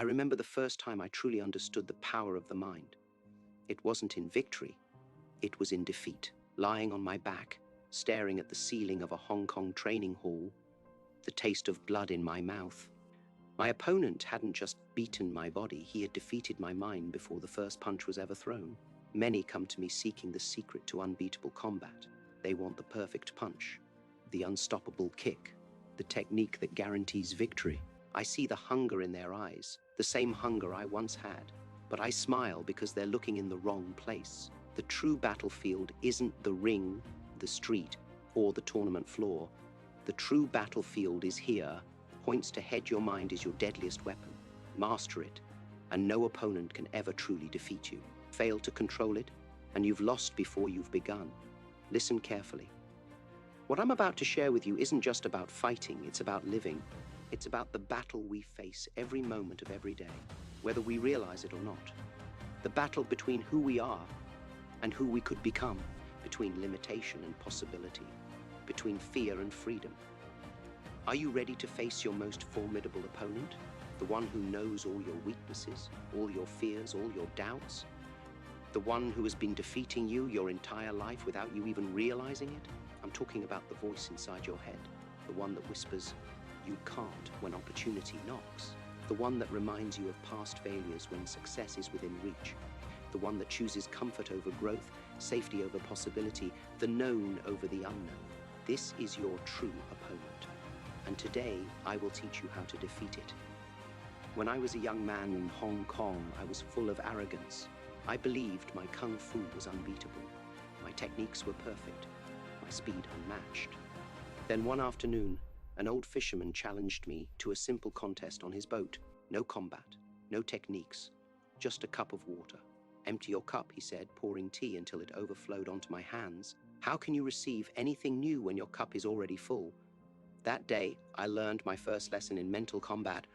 I remember the first time I truly understood the power of the mind. It wasn't in victory, it was in defeat. Lying on my back, staring at the ceiling of a Hong Kong training hall, the taste of blood in my mouth. My opponent hadn't just beaten my body, he had defeated my mind before the first punch was ever thrown. Many come to me seeking the secret to unbeatable combat. They want the perfect punch, the unstoppable kick, the technique that guarantees victory. I see the hunger in their eyes, the same hunger I once had, but I smile because they're looking in the wrong place. The true battlefield isn't the ring, the street, or the tournament floor. The true battlefield is here. Points to head your mind is your deadliest weapon. Master it, and no opponent can ever truly defeat you. Fail to control it, and you've lost before you've begun. Listen carefully. What I'm about to share with you isn't just about fighting, it's about living. It's about the battle we face every moment of every day, whether we realize it or not. The battle between who we are and who we could become, between limitation and possibility, between fear and freedom. Are you ready to face your most formidable opponent? The one who knows all your weaknesses, all your fears, all your doubts? The one who has been defeating you your entire life without you even realizing it? I'm talking about the voice inside your head, the one that whispers, "You can't," when opportunity knocks. The one that reminds you of past failures when success is within reach. The one that chooses comfort over growth, safety over possibility, the known over the unknown. This is your true opponent. And today, I will teach you how to defeat it. When I was a young man in Hong Kong, I was full of arrogance. I believed my kung fu was unbeatable. My techniques were perfect, my speed unmatched. Then one afternoon, an old fisherman challenged me to a simple contest on his boat. No combat, no techniques, just a cup of water. "Empty your cup," he said, pouring tea until it overflowed onto my hands. "How can you receive anything new when your cup is already full?" That day, I learned my first lesson in mental combat.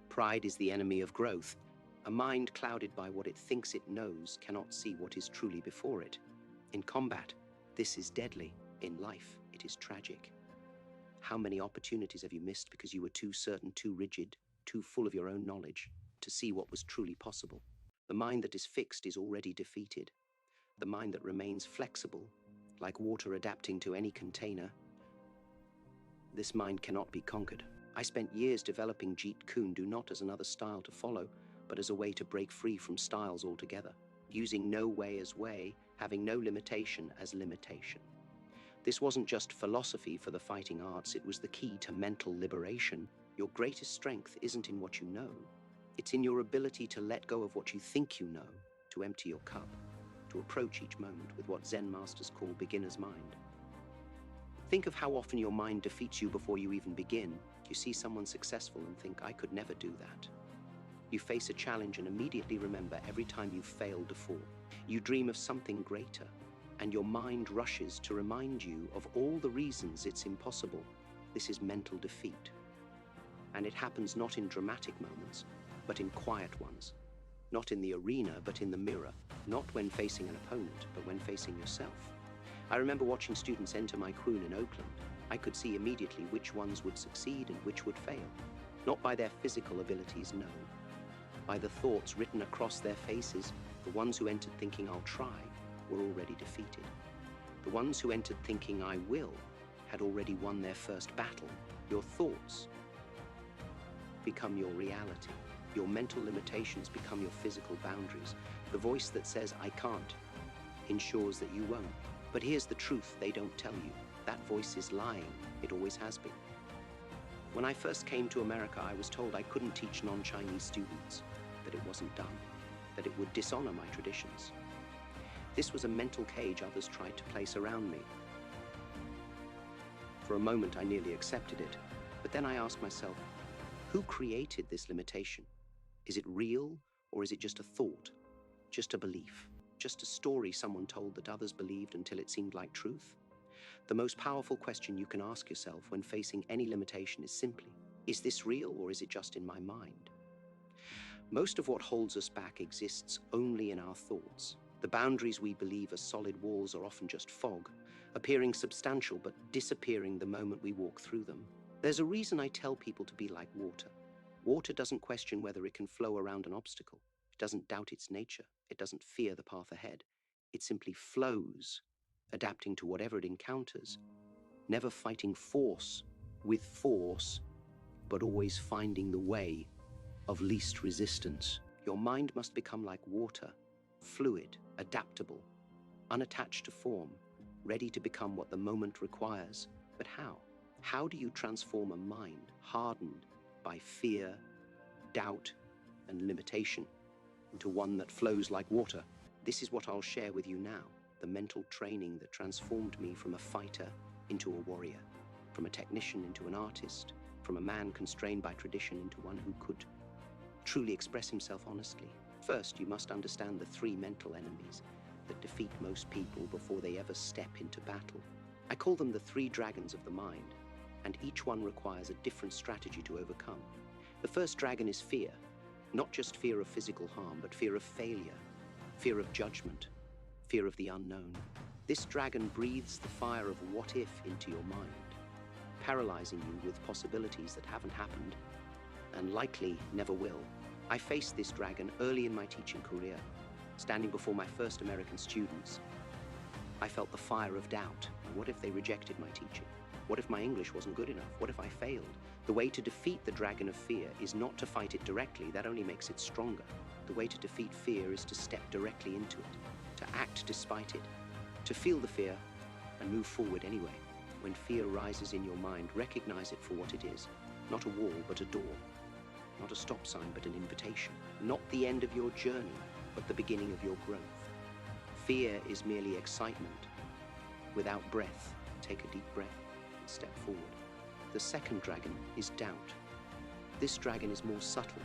Pride is the enemy of growth. A mind clouded by what it thinks it knows cannot see what is truly before it. In combat, this is deadly. In life, it is tragic. How many opportunities have you missed because you were too certain, too rigid, too full of your own knowledge to see what was truly possible? The mind that is fixed is already defeated. The mind that remains flexible, like water adapting to any container, this mind cannot be conquered. I spent years developing Jeet Kune Do not as another style to follow, but as a way to break free from styles altogether, using no way as way, having no limitation as limitation. This wasn't just philosophy for the fighting arts, it was the key to mental liberation. Your greatest strength isn't in what you know, it's in your ability to let go of what you think you know, to empty your cup, to approach each moment with what Zen masters call beginner's mind. Think of how often your mind defeats you before you even begin. You see someone successful and think, "I could never do that." You face a challenge and immediately remember every time you've failed before. You dream of something greater, and your mind rushes to remind you of all the reasons it's impossible. This is mental defeat. And it happens not in dramatic moments, but in quiet ones. Not in the arena, but in the mirror. Not when facing an opponent, but when facing yourself. I remember watching students enter my Kwun in Oakland. I could see immediately which ones would succeed and which would fail. Not by their physical abilities, no. By the thoughts written across their faces. The ones who entered thinking, "I'll try," were already defeated. The ones who entered thinking, "I will," had already won their first battle. Your thoughts become your reality. Your mental limitations become your physical boundaries. The voice that says, "I can't," ensures that you won't. But here's the truth they don't tell you. That voice is lying. It always has been. When I first came to America, I was told I couldn't teach non-Chinese students, that it wasn't done, that it would dishonor my traditions. This was a mental cage others tried to place around me. For a moment, I nearly accepted it, but then I asked myself, who created this limitation? Is it real, or is it just a thought, just a belief? Just a story someone told that others believed until it seemed like truth? The most powerful question you can ask yourself when facing any limitation is simply, is this real or is it just in my mind? Most of what holds us back exists only in our thoughts. The boundaries we believe are solid walls are often just fog, appearing substantial but disappearing the moment we walk through them. There's a reason I tell people to be like water. Water doesn't question whether it can flow around an obstacle. It doesn't doubt its nature. It doesn't fear the path ahead. It simply flows, adapting to whatever it encounters, never fighting force with force, but always finding the way of least resistance. Your mind must become like water, fluid, adaptable, unattached to form, ready to become what the moment requires. But how? How do you transform a mind hardened by fear, doubt, and limitation into one that flows like water? This is what I'll share with you now, the mental training that transformed me from a fighter into a warrior, from a technician into an artist, from a man constrained by tradition into one who could truly express himself honestly. First, you must understand the three mental enemies that defeat most people before they ever step into battle. I call them the three dragons of the mind, and each one requires a different strategy to overcome. The first dragon is fear, not just fear of physical harm, but fear of failure, fear of judgment, fear of the unknown. This dragon breathes the fire of what if into your mind, paralyzing you with possibilities that haven't happened and likely never will. I faced this dragon early in my teaching career. Standing before my first American students, I felt the fire of doubt. What if they rejected my teaching? What if my English wasn't good enough? What if I failed? The way to defeat the dragon of fear is not to fight it directly. That only makes it stronger. The way to defeat fear is to step directly into it, to act despite it, to feel the fear and move forward anyway. When fear rises in your mind, recognize it for what it is. Not a wall, but a door. Not a stop sign, but an invitation. Not the end of your journey, but the beginning of your growth. Fear is merely excitement. Without breath, take a deep breath and step forward. The second dragon is doubt. This dragon is more subtle.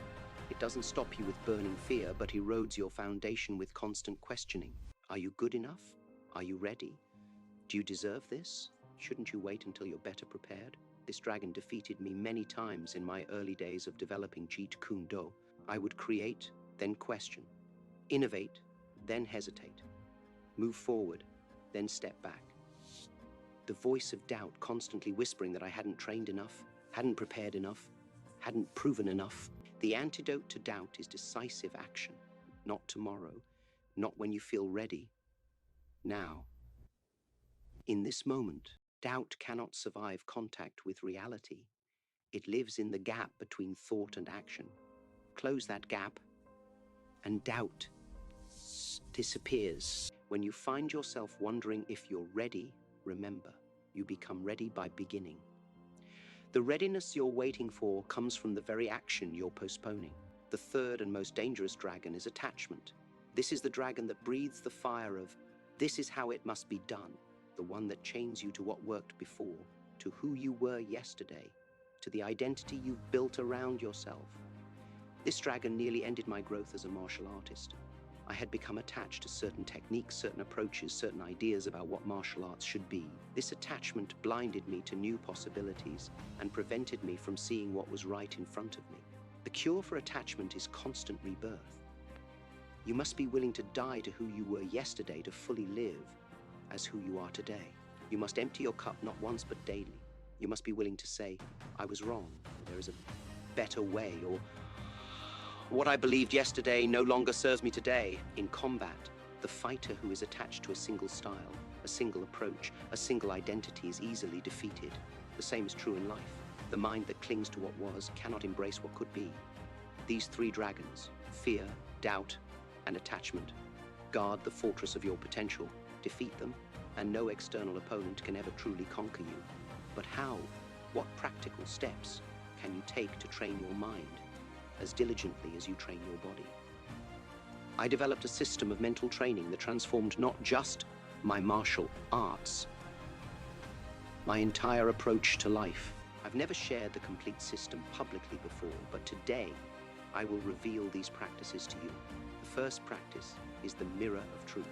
It doesn't stop you with burning fear, but erodes your foundation with constant questioning. Are you good enough? Are you ready? Do you deserve this? Shouldn't you wait until you're better prepared? This dragon defeated me many times in my early days of developing Jeet Kune Do. I would create, then question. Innovate, then hesitate. Move forward, then step back. The voice of doubt constantly whispering that I hadn't trained enough, hadn't prepared enough, hadn't proven enough. The antidote to doubt is decisive action. Not tomorrow, not when you feel ready. Now. In this moment, doubt cannot survive contact with reality. It lives in the gap between thought and action. Close that gap, and doubt disappears. When you find yourself wondering if you're ready, remember, you become ready by beginning. The readiness you're waiting for comes from the very action you're postponing. The third and most dangerous dragon is attachment. This is the dragon that breathes the fire of, this is how it must be done. The one that chains you to what worked before, to who you were yesterday, to the identity you've built around yourself. This dragon nearly ended my growth as a martial artist. I had become attached to certain techniques, certain approaches, certain ideas about what martial arts should be. This attachment blinded me to new possibilities and prevented me from seeing what was right in front of me. The cure for attachment is constant rebirth. You must be willing to die to who you were yesterday to fully live as who you are today. You must empty your cup not once but daily. You must be willing to say, I was wrong, there is a better way, or what I believed yesterday no longer serves me today. In combat, the fighter who is attached to a single style, a single approach, a single identity is easily defeated. The same is true in life. The mind that clings to what was cannot embrace what could be. These three dragons, fear, doubt, and attachment, guard the fortress of your potential. Defeat them, and no external opponent can ever truly conquer you. But how? What practical steps can you take to train your mind as diligently as you train your body? I developed a system of mental training that transformed not just my martial arts, my entire approach to life. I've never shared the complete system publicly before, but today I will reveal these practices to you. The first practice is the mirror of truth.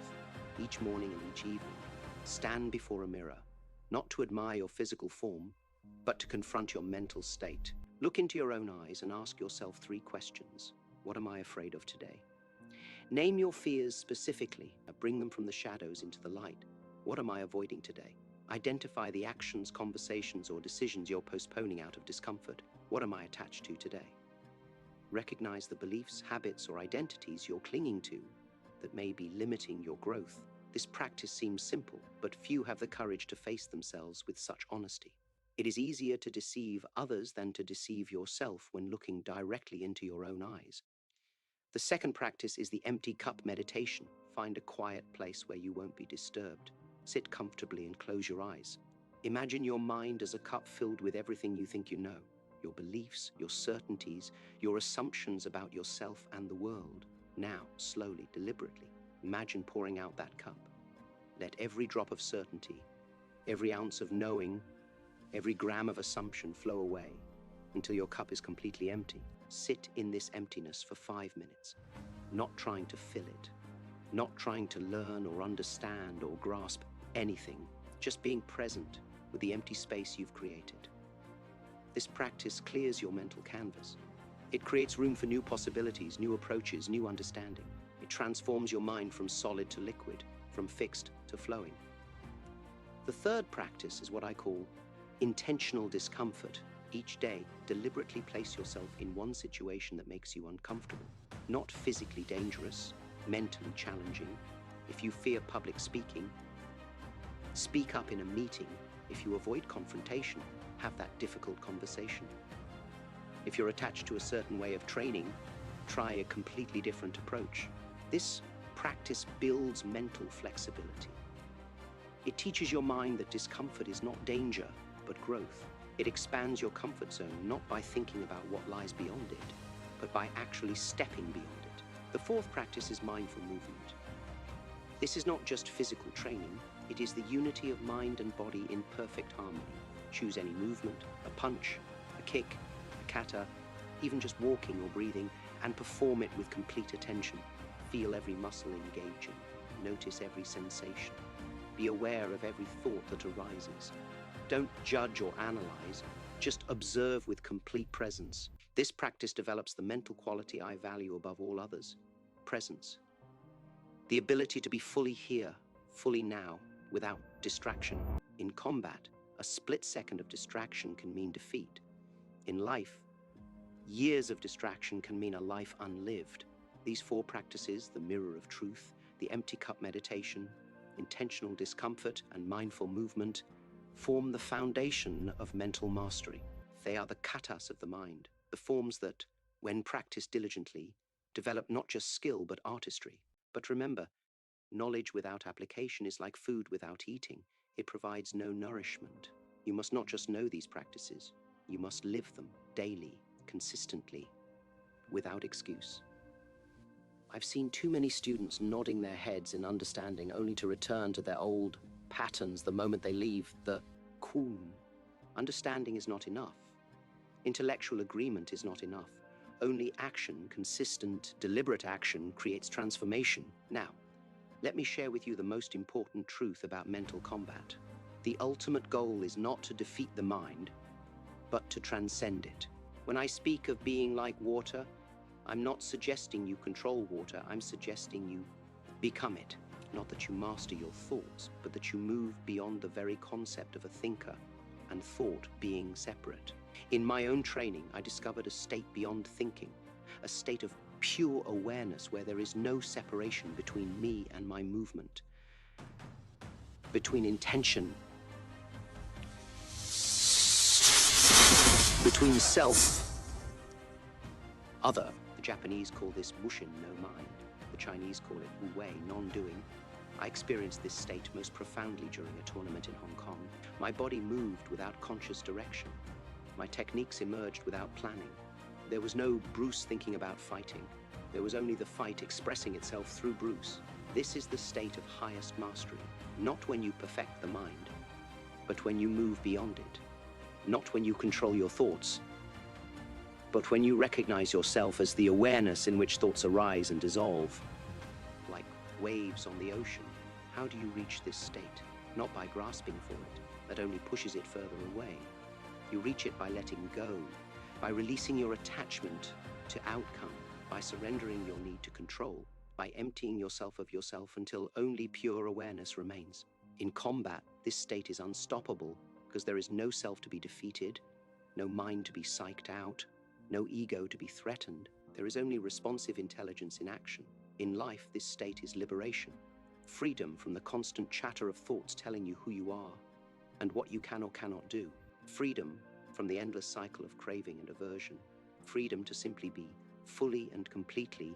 Each morning and each evening, stand before a mirror, not to admire your physical form, but to confront your mental state. Look into your own eyes and ask yourself 3 questions. What am I afraid of today? Name your fears specifically and bring them from the shadows into the light. What am I avoiding today? Identify the actions, conversations, or decisions you're postponing out of discomfort. What am I attached to today? Recognize the beliefs, habits, or identities you're clinging to that may be limiting your growth. This practice seems simple, but few have the courage to face themselves with such honesty. It is easier to deceive others than to deceive yourself when looking directly into your own eyes. The second practice is the empty cup meditation. Find a quiet place where you won't be disturbed. Sit comfortably and close your eyes. Imagine your mind as a cup filled with everything you think you know, your beliefs, your certainties, your assumptions about yourself and the world. Now, slowly, deliberately, imagine pouring out that cup. Let every drop of certainty, every ounce of knowing, every gram of assumption flow away until your cup is completely empty. Sit in this emptiness for 5 minutes, not trying to fill it, not trying to learn or understand or grasp anything, just being present with the empty space you've created. This practice clears your mental canvas. It creates room for new possibilities, new approaches, new understanding. It transforms your mind from solid to liquid, from fixed to flowing. The third practice is what I call intentional discomfort. Each day, deliberately place yourself in one situation that makes you uncomfortable. Not physically dangerous, mentally challenging. If you fear public speaking, speak up in a meeting. If you avoid confrontation, have that difficult conversation. If you're attached to a certain way of training, try a completely different approach. This practice builds mental flexibility. It teaches your mind that discomfort is not danger, but growth. It expands your comfort zone, not by thinking about what lies beyond it, but by actually stepping beyond it. The fourth practice is mindful movement. This is not just physical training, it is the unity of mind and body in perfect harmony. Choose any movement, a punch, a kick, a kata, even just walking or breathing, and perform it with complete attention. Feel every muscle engaging. Notice every sensation. Be aware of every thought that arises. Don't judge or analyze, just observe with complete presence. This practice develops the mental quality I value above all others: presence. The ability to be fully here, fully now, without distraction. In combat, a split second of distraction can mean defeat. In life, years of distraction can mean a life unlived. These four practices, the mirror of truth, the empty cup meditation, intentional discomfort, and mindful movement, form the foundation of mental mastery. They are the katas of the mind, the forms that, when practiced diligently, develop not just skill but artistry. But remember, knowledge without application is like food without eating. It provides no nourishment. You must not just know these practices, you must live them daily, consistently, without excuse. I've seen too many students nodding their heads in understanding only to return to their old patterns the moment they leave the kun. Understanding is not enough. Intellectual agreement is not enough. Only action, consistent, deliberate action, creates transformation. Now, let me share with you the most important truth about mental combat. The ultimate goal is not to defeat the mind, but to transcend it. When I speak of being like water, I'm not suggesting you control water, I'm suggesting you become it. Not that you master your thoughts, but that you move beyond the very concept of a thinker and thought being separate. In my own training, I discovered a state beyond thinking, a state of pure awareness where there is no separation between me and my movement, between intention, between self, other. The Japanese call this mushin, no mind. The Chinese call it wu wei, non-doing. I experienced this state most profoundly during a tournament in Hong Kong. My body moved without conscious direction. My techniques emerged without planning. There was no Bruce thinking about fighting. There was only the fight expressing itself through Bruce. This is the state of highest mastery, not when you perfect the mind, but when you move beyond it. Not when you control your thoughts, but when you recognize yourself as the awareness in which thoughts arise and dissolve, like waves on the ocean. How do you reach this state? Not by grasping for it, that only pushes it further away. You reach it by letting go, by releasing your attachment to outcome, by surrendering your need to control, by emptying yourself of yourself until only pure awareness remains. In combat, this state is unstoppable because there is no self to be defeated, no mind to be psyched out, no ego to be threatened. There is only responsive intelligence in action. In life, this state is liberation. Freedom from the constant chatter of thoughts telling you who you are and what you can or cannot do. Freedom from the endless cycle of craving and aversion. Freedom to simply be fully and completely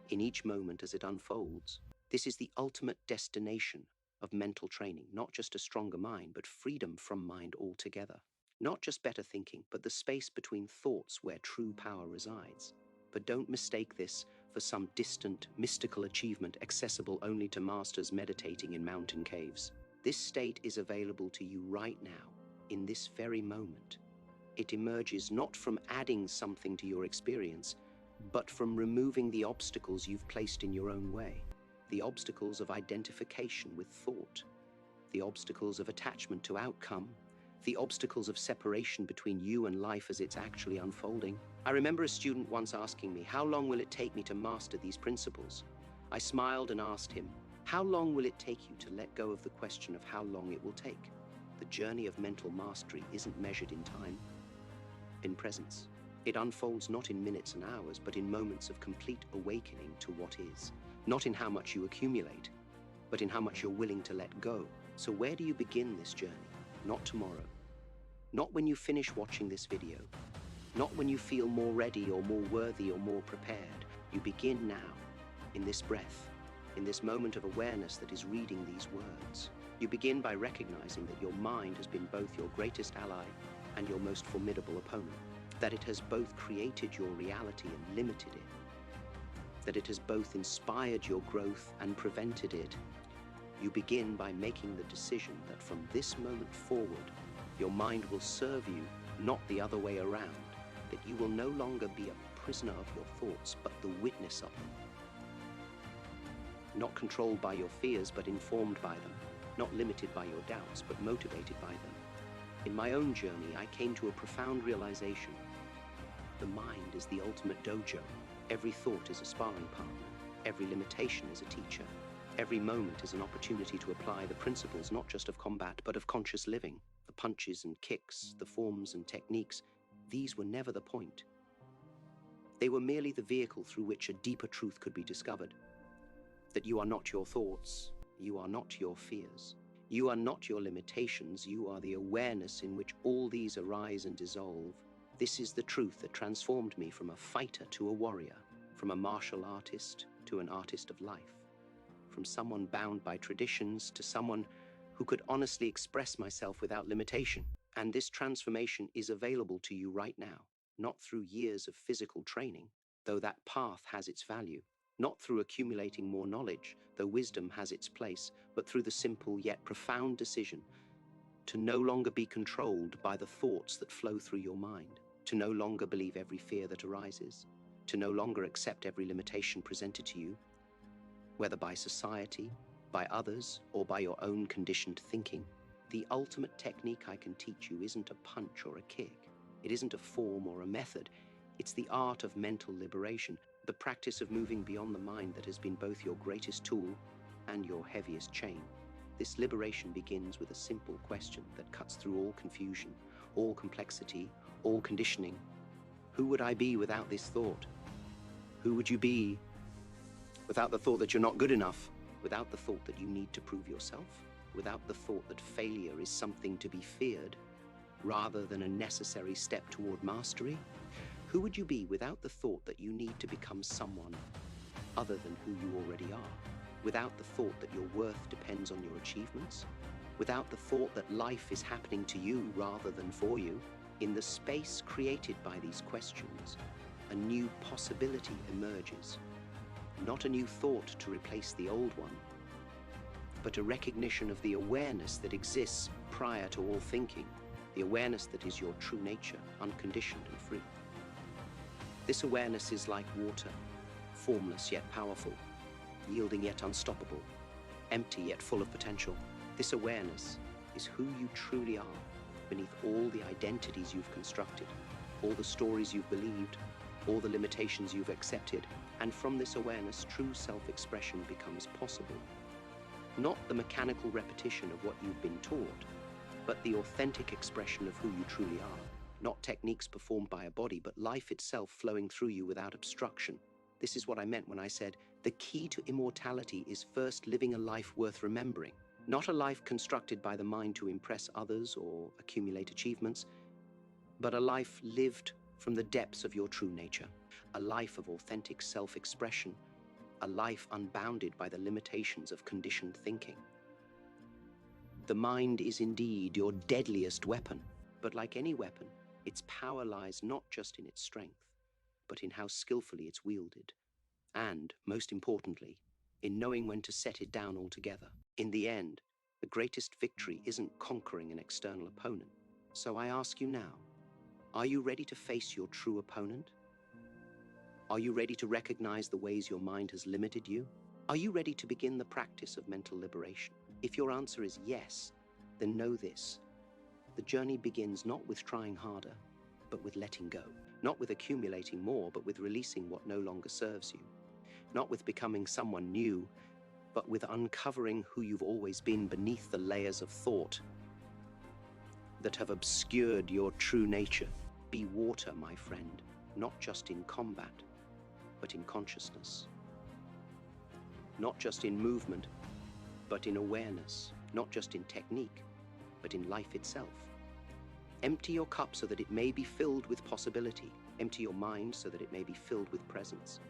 in each moment as it unfolds. This is the ultimate destination of mental training, not just a stronger mind, but freedom from mind altogether. Not just better thinking, but the space between thoughts where true power resides. But don't mistake this for some distant, mystical achievement accessible only to masters meditating in mountain caves. This state is available to you right now, in this very moment. It emerges not from adding something to your experience, but from removing the obstacles you've placed in your own way. The obstacles of identification with thought, the obstacles of attachment to outcome, the obstacles of separation between you and life as it's actually unfolding. I remember a student once asking me, "How long will it take me to master these principles?" I smiled and asked him, "How long will it take you to let go of the question of how long it will take?" The journey of mental mastery isn't measured in time, in presence. It unfolds not in minutes and hours, but in moments of complete awakening to what is. Not in how much you accumulate, but in how much you're willing to let go. So where do you begin this journey? Not tomorrow. Not when you finish watching this video. Not when you feel more ready or more worthy or more prepared. You begin now, in this breath, in this moment of awareness that is reading these words. You begin by recognizing that your mind has been both your greatest ally and your most formidable opponent. That it has both created your reality and limited it. That it has both inspired your growth and prevented it. You begin by making the decision that from this moment forward, your mind will serve you, not the other way around. That you will no longer be a prisoner of your thoughts, but the witness of them. Not controlled by your fears, but informed by them. Not limited by your doubts, but motivated by them. In my own journey, I came to a profound realization. The mind is the ultimate dojo. Every thought is a sparring partner. Every limitation is a teacher. Every moment is an opportunity to apply the principles not just of combat, but of conscious living. The punches and kicks, the forms and techniques, these were never the point. They were merely the vehicle through which a deeper truth could be discovered. That you are not your thoughts, you are not your fears. You are not your limitations, you are the awareness in which all these arise and dissolve. This is the truth that transformed me from a fighter to a warrior, from a martial artist to an artist of life, from someone bound by traditions to someone who could honestly express myself without limitation. And this transformation is available to you right now, not through years of physical training, though that path has its value, not through accumulating more knowledge, though wisdom has its place, but through the simple yet profound decision to no longer be controlled by the thoughts that flow through your mind, to no longer believe every fear that arises, to no longer accept every limitation presented to you, whether by society, by others, or by your own conditioned thinking. The ultimate technique I can teach you isn't a punch or a kick. It isn't a form or a method. It's the art of mental liberation, the practice of moving beyond the mind that has been both your greatest tool and your heaviest chain. This liberation begins with a simple question that cuts through all confusion, all complexity, all conditioning. Who would I be without this thought? Who would you be without the thought that you're not good enough? Without the thought that you need to prove yourself? Without the thought that failure is something to be feared rather than a necessary step toward mastery? Who would you be without the thought that you need to become someone other than who you already are? Without the thought that your worth depends on your achievements? Without the thought that life is happening to you rather than for you? In the space created by these questions, a new possibility emerges. Not a new thought to replace the old one, but a recognition of the awareness that exists prior to all thinking, the awareness that is your true nature, unconditioned and free. This awareness is like water, formless yet powerful, yielding yet unstoppable, empty yet full of potential. This awareness is who you truly are, beneath all the identities you've constructed, all the stories you've believed, all the limitations you've accepted. And from this awareness, true self-expression becomes possible. Not the mechanical repetition of what you've been taught, but the authentic expression of who you truly are. Not techniques performed by a body, but life itself flowing through you without obstruction. This is what I meant when I said, the key to immortality is first living a life worth remembering. Not a life constructed by the mind to impress others or accumulate achievements, but a life lived from the depths of your true nature. A life of authentic self-expression. A life unbounded by the limitations of conditioned thinking. The mind is indeed your deadliest weapon, but like any weapon, its power lies not just in its strength, but in how skillfully it's wielded. And, most importantly, in knowing when to set it down altogether. In the end, the greatest victory isn't conquering an external opponent. So I ask you now, are you ready to face your true opponent? Are you ready to recognize the ways your mind has limited you? Are you ready to begin the practice of mental liberation? If your answer is yes, then know this. The journey begins not with trying harder, but with letting go. Not with accumulating more, but with releasing what no longer serves you. Not with becoming someone new, but with uncovering who you've always been beneath the layers of thought that have obscured your true nature. Be water, my friend, not just in combat, but in consciousness. Not just in movement, but in awareness. Not just in technique, but in life itself. Empty your cup so that it may be filled with possibility. Empty your mind so that it may be filled with presence.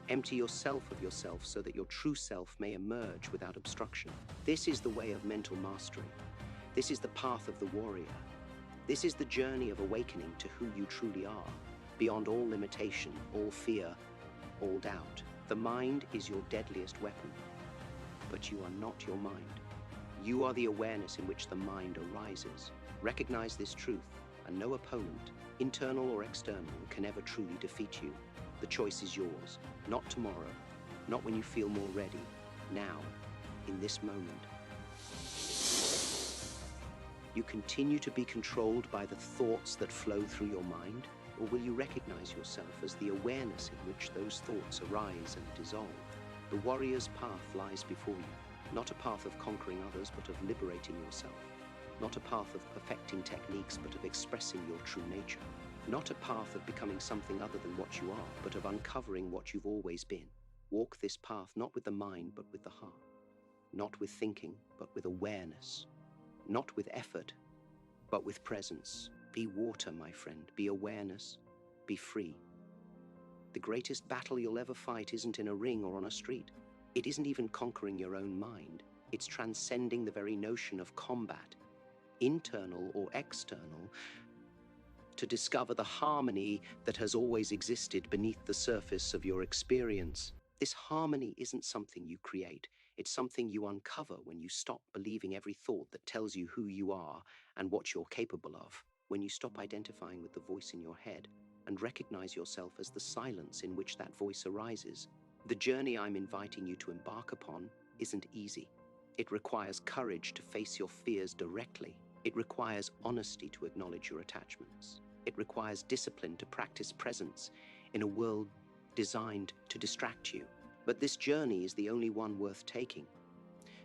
Empty yourself of yourself so that your true self may emerge without obstruction. This is the way of mental mastery. This is the path of the warrior. This is the journey of awakening to who you truly are, beyond all limitation, all fear, all doubt. The mind is your deadliest weapon, but you are not your mind. You are the awareness in which the mind arises. Recognize this truth, and no opponent, internal or external, can ever truly defeat you. The choice is yours, not tomorrow, not when you feel more ready, now, in this moment. You continue to be controlled by the thoughts that flow through your mind, or will you recognize yourself as the awareness in which those thoughts arise and dissolve? The warrior's path lies before you, not a path of conquering others, but of liberating yourself. Not a path of perfecting techniques, but of expressing your true nature. Not a path of becoming something other than what you are, but of uncovering what you've always been. Walk this path not with the mind, but with the heart. Not with thinking, but with awareness. Not with effort, but with presence. Be water, my friend. Be awareness. Be free. The greatest battle you'll ever fight isn't in a ring or on a street. It isn't even conquering your own mind. It's transcending the very notion of combat, internal or external, to discover the harmony that has always existed beneath the surface of your experience. This harmony isn't something you create. It's something you uncover when you stop believing every thought that tells you who you are and what you're capable of. When you stop identifying with the voice in your head and recognize yourself as the silence in which that voice arises. The journey I'm inviting you to embark upon isn't easy. It requires courage to face your fears directly. It requires honesty to acknowledge your attachments. It requires discipline to practice presence in a world designed to distract you. But this journey is the only one worth taking,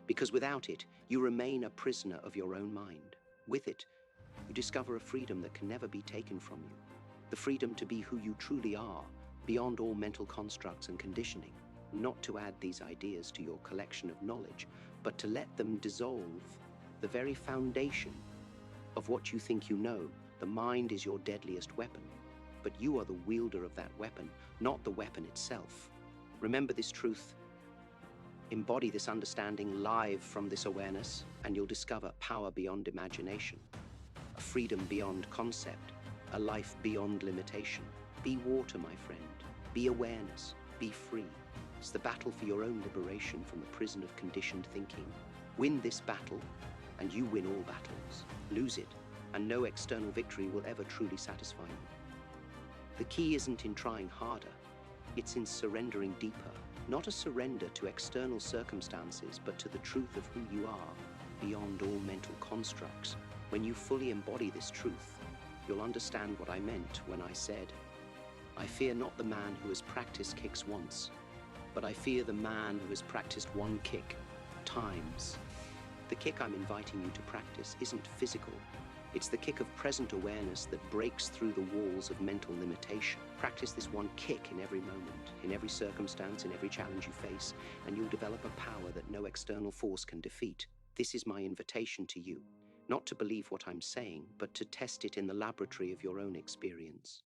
because without it, you remain a prisoner of your own mind. With it, you discover a freedom that can never be taken from you. The freedom to be who you truly are, beyond all mental constructs and conditioning. Not to add these ideas to your collection of knowledge, but to let them dissolve the very foundation of what you think you know. The mind is your deadliest weapon, but you are the wielder of that weapon, not the weapon itself. Remember this truth. Embody this understanding live from this awareness, and you'll discover power beyond imagination, a freedom beyond concept, a life beyond limitation. Be water, my friend. Be awareness. Be free. It's the battle for your own liberation from the prison of conditioned thinking. Win this battle, and you win all battles. Lose it, and no external victory will ever truly satisfy you. The key isn't in trying harder, it's in surrendering deeper. Not a surrender to external circumstances, but to the truth of who you are, beyond all mental constructs. When you fully embody this truth, you'll understand what I meant when I said, I fear not the man who has practiced kicks once, but I fear the man who has practiced one kick times. The kick I'm inviting you to practice isn't physical, It's the kick of present awareness that breaks through the walls of mental limitation. Practice this one kick in every moment, in every circumstance, in every challenge you face, and you'll develop a power that no external force can defeat. This is my invitation to you, not to believe what I'm saying, but to test it in the laboratory of your own experience.